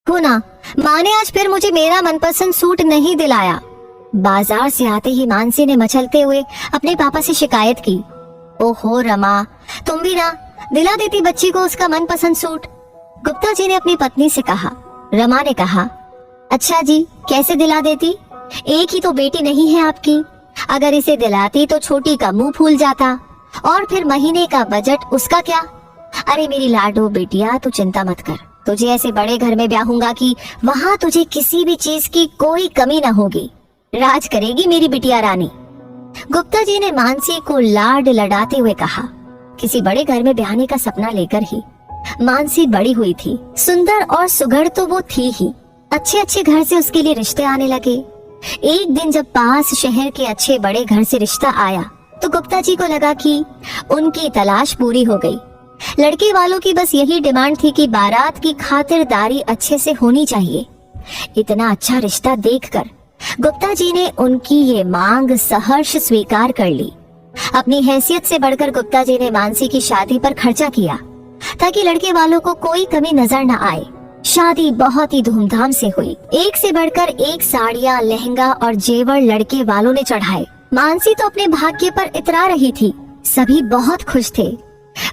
हो ना, माँ ने आज फिर मुझे मेरा मनपसंद सूट नहीं दिलाया। बाजार से आते ही मानसी ने मचलते हुए अपने पापा से शिकायत की। ओहो रमा, तुम भी ना दिला देती बच्ची को उसका मनपसंद सूट। गुप्ता जी ने अपनी पत्नी से कहा। रमा ने कहा, अच्छा जी, कैसे दिला देती? एक ही तो बेटी नहीं है आपकी, अगर इसे दिलाती तो छोटी का मुंह फूल जाता, और फिर महीने का बजट उसका क्या? अरे मेरी लाडो बेटिया, तू चिंता मत कर, तुझे ऐसे बड़े घर में ब्याहूंगा कि वहाँ तुझे किसी भी चीज की कोई कमी न होगी। राज करेगी मेरी बिटिया रानी। गुप्ता जी ने मानसी को लाड लडाते हुए कहा। किसी बड़े घर में ब्याहने का सपना लेकर ही मानसी बड़ी हुई थी। सुंदर और सुघड़ तो वो थी ही, अच्छे अच्छे घर से उसके लिए रिश्ते आने लगे। एक दिन जब पास शहर के अच्छे बड़े घर से रिश्ता आया तो गुप्ता जी को लगा कि उनकी तलाश पूरी हो गई। लड़के वालों की बस यही डिमांड थी कि बारात की खातिरदारी अच्छे से होनी चाहिए। इतना अच्छा रिश्ता देखकर गुप्ता जी ने उनकी ये मांग सहर्ष स्वीकार कर ली। अपनी हैसियत से बढ़कर गुप्ता जी ने मानसी की शादी पर खर्चा किया ताकि लड़के वालों को कोई कमी नजर न आए। शादी बहुत ही धूमधाम से हुई। एक से बढ़कर एक साड़ियाँ, लहंगा और जेवर लड़के वालों ने चढ़ाए। मानसी तो अपने भाग्य पर इतरा रही थी। सभी बहुत खुश थे।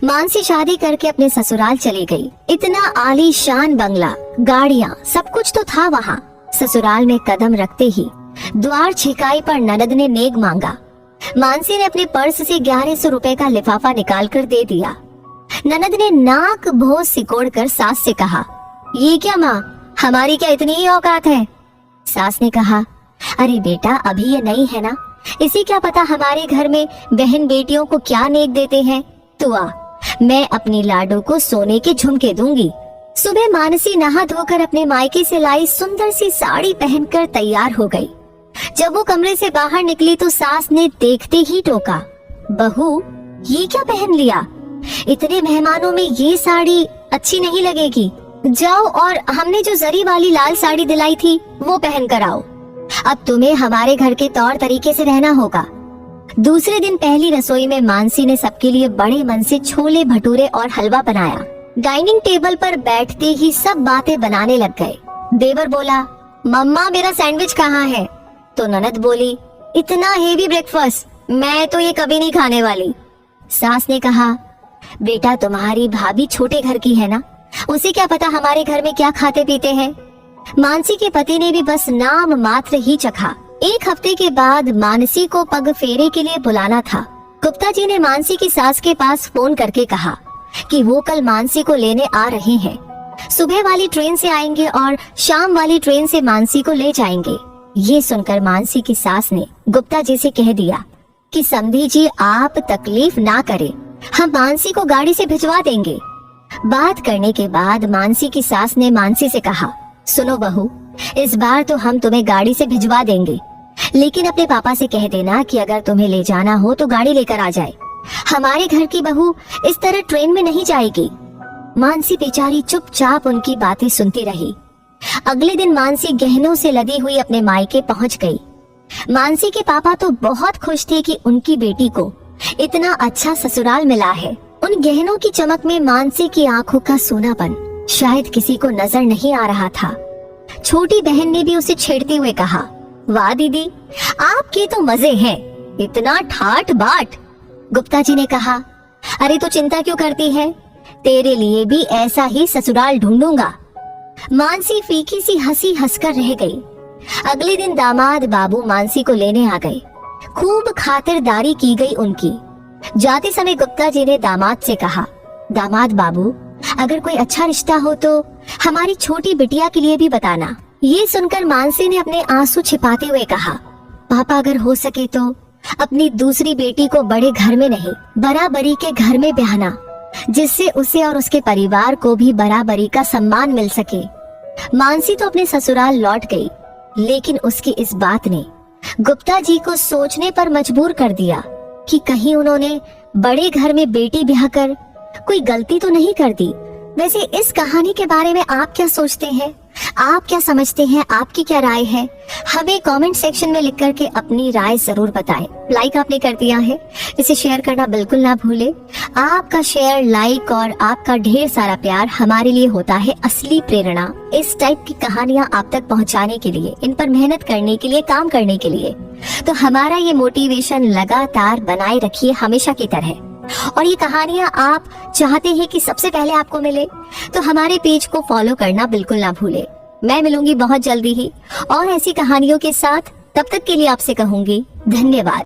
मानसी शादी करके अपने ससुराल चली गई। इतना आलीशान बंगला, गाड़ियाँ, सब कुछ तो था वहाँ। ससुराल में कदम रखते ही द्वार छिकाई पर ननद ने नेग मांगा। मानसी ने अपने पर्स से 1100 रुपए का लिफाफा निकाल कर दे दिया। ननद ने नाक भों सिकोड़कर सास से कहा, ये क्या माँ, हमारी क्या इतनी ही औकात है? सास ने कहा, अरे बेटा, अभी ये नहीं है ना, इसे क्या पता हमारे घर में बहन बेटियों को क्या नेक देते हैं। तू आ, मैं अपनी लाडो को सोने के झुमके दूंगी। सुबह मानसी नहा धोकर अपने मायके से लाई सुंदर सी साड़ी पहनकर तैयार हो गई। जब वो कमरे से बाहर निकली तो सास ने देखते ही टोका, बहू ये क्या पहन लिया? इतने मेहमानों में ये साड़ी अच्छी नहीं लगेगी। जाओ और हमने जो जरी वाली लाल साड़ी दिलाई थी वो पहन कर आओ। अब तुम्हें हमारे घर के तौर तरीके से रहना होगा। दूसरे दिन पहली रसोई में मानसी ने सबके लिए बड़े मन से छोले भटूरे और हलवा बनाया। डाइनिंग टेबल पर बैठते ही सब बातें बनाने लग गए। देवर बोला, मम्मा मेरा सैंडविच कहाँ है? तो ननद बोली, इतना हेवी ब्रेकफास्ट मैं तो ये कभी नहीं खाने वाली। सास ने कहा, बेटा तुम्हारी भाभी छोटे घर की है ना, उसे क्या पता हमारे घर में क्या खाते पीते हैं। मानसी के पति ने भी बस नाम मात्र ही चखा। एक हफ्ते के बाद मानसी को पग फेरे के लिए बुलाना था। गुप्ता जी ने मानसी की सास के पास फोन करके कहा कि वो कल मानसी को लेने आ रहे हैं। सुबह वाली ट्रेन से आएंगे और शाम वाली ट्रेन से मानसी को ले जाएंगे। ये सुनकर मानसी की सास ने गुप्ता जी से कह दिया कि समधी जी आप तकलीफ ना करें, हम मानसी को गाड़ी से भिजवा देंगे। बात करने के बाद मानसी की सास ने मानसी से कहा, सुनो बहू, इस बार तो हम तुम्हें गाड़ी से भिजवा देंगे, लेकिन अपने पापा से कह देना कि अगर तुम्हें ले जाना हो तो गाड़ी लेकर आ जाए। हमारे घर की बहू इस तरह ट्रेन में नहीं जाएगी। मानसी बेचारी चुपचाप उनकी बातें सुनती रही। अगले दिन मानसी गहनों से लदी हुई अपने मायके पहुंच गई। मानसी के पापा तो बहुत खुश थे कि उनकी बेटी को इतना अच्छा ससुराल मिला है। उन गहनों की चमक में मानसी की आंखों का सोनापन शायद किसी को नजर नहीं आ रहा था। छोटी बहन ने भी उसे छेड़ते हुए कहा, वाह दीदी, आपके तो मजे हैं, इतना ठाट बाट। गुप्ता जी ने कहा, अरे तो चिंता क्यों करती है, तेरे लिए भी ऐसा ही ससुराल ढूंढूंगा। मानसी फीकी सी हंसी हंसकर रह गई। अगले दिन दामाद बाबू मानसी को लेने आ गए। खूब खातिरदारी की गई उनकी। जाते समय गुप्ता जी ने दामाद से कहा, दामाद बाबू, अगर कोई अच्छा रिश्ता हो तो हमारी छोटी बिटिया के लिए भी बताना। ये सुनकर मानसी ने अपने आंसू छिपाते हुए कहा, पापा अगर हो सके तो अपनी दूसरी बेटी को बड़े घर में नहीं, बराबरी के घर में ब्याहना, जिससे उसे और उसके परिवार को भी बराबरी का सम्मान मिल सके। मानसी तो अपने ससुराल लौट गई, लेकिन उसकी इस बात ने गुप्ता जी को सोचने पर मजबूर कर दिया कि कहीं उन्होंने बड़े घर में बेटी ब्याह कर कोई गलती तो नहीं कर दी। वैसे इस कहानी के बारे में आप क्या सोचते हैं? आप क्या समझते हैं, आपकी क्या राय है, हमें कमेंट सेक्शन में लिख करके अपनी राय जरूर बताएं। लाइक आपने कर दिया है, इसे शेयर करना बिल्कुल ना भूले। आपका शेयर, लाइक और आपका ढेर सारा प्यार हमारे लिए होता है असली प्रेरणा इस टाइप की कहानियां आप तक पहुंचाने के लिए, इन पर मेहनत करने के लिए, काम करने के लिए। तो हमारा ये मोटिवेशन लगातार बनाए रखिए हमेशा की तरह। और ये कहानियां आप चाहते हैं कि सबसे पहले आपको मिले, तो हमारे पेज को फॉलो करना बिल्कुल ना भूले। मैं मिलूंगी बहुत जल्दी ही और ऐसी कहानियों के साथ। तब तक के लिए आपसे कहूंगी धन्यवाद।